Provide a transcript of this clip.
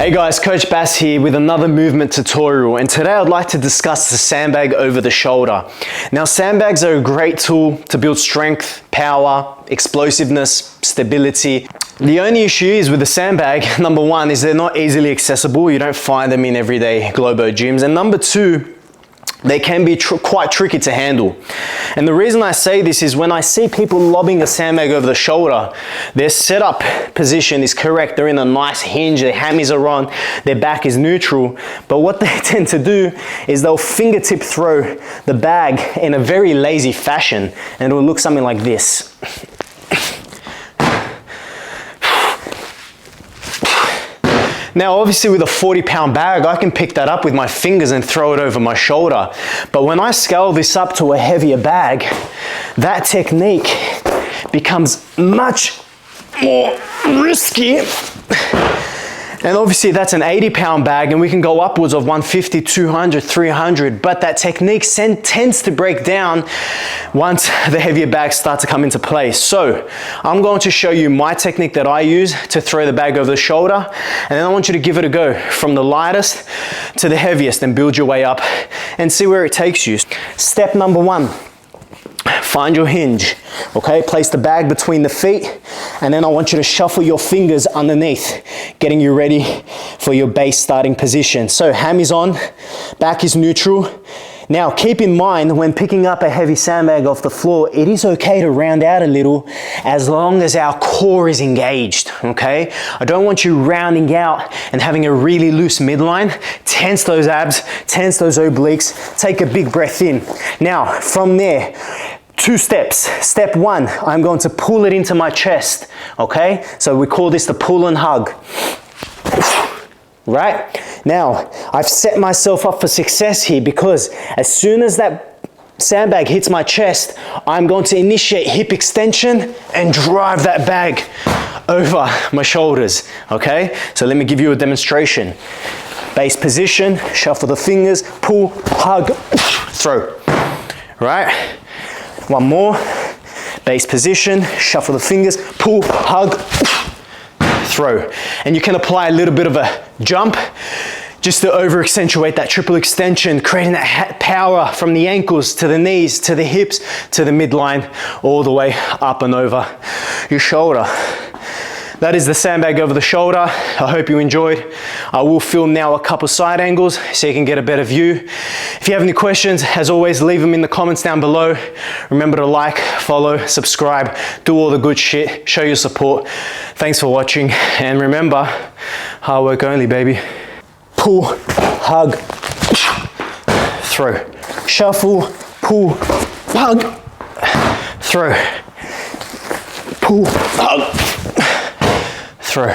Hey guys, Coach Bass here with another movement tutorial, and today I'd like to discuss the sandbag over the shoulder. Now, sandbags are a great tool to build strength, power, explosiveness, stability. The only issue is with the sandbag, number one, is they're not easily accessible. You don't find them in everyday Globo gyms. And number two, they can be quite tricky to handle. And the reason I say this is when I see people lobbing a sandbag over the shoulder, their setup position is correct. They're in a nice hinge, their hammies are on, their back is neutral. But what they tend to do is they'll fingertip throw the bag in a very lazy fashion, and it will look something like this. Now, obviously with a 40-pound bag, I can pick that up with my fingers and throw it over my shoulder. But when I scale this up to a heavier bag, that technique becomes much more risky. And obviously that's an 80-pound bag, and we can go upwards of 150, 200, 300, but that technique tends to break down once the heavier bags start to come into place. So I'm going to show you my technique that I use to throw the bag over the shoulder, and then I want you to give it a go from the lightest to the heaviest and build your way up and see where it takes you. Step number one. Find your hinge, okay? Place the bag between the feet, and then I want you to shuffle your fingers underneath, getting you ready for your base starting position. So hammies on, back is neutral. Now keep in mind when picking up a heavy sandbag off the floor, it is okay to round out a little as long as our core is engaged, okay? I don't want you rounding out and having a really loose midline. Tense those abs, tense those obliques, take a big breath in. Now from there, 2 steps. Step 1, I'm going to pull it into my chest, okay? So we call this the pull and hug. Right? Now, I've set myself up for success here because as soon as that sandbag hits my chest, I'm going to initiate hip extension and drive that bag over my shoulders, okay? So let me give you a demonstration. Base position, shuffle the fingers, pull, hug, throw, right? One more, base position, shuffle the fingers, pull, hug, throw. And you can apply a little bit of a jump just to over accentuate that triple extension, creating that power from the ankles to the knees, to the hips, to the midline, all the way up and over your shoulder. That is the sandbag over the shoulder. I hope you enjoyed. I will film now a couple side angles so you can get a better view. If you have any questions, as always, leave them in the comments down below. Remember to like, follow, subscribe, do all the good shit, show your support. Thanks for watching, and remember, hard work only, baby. Pull, hug, throw. Shuffle, pull, hug, throw. Pull, hug, throw.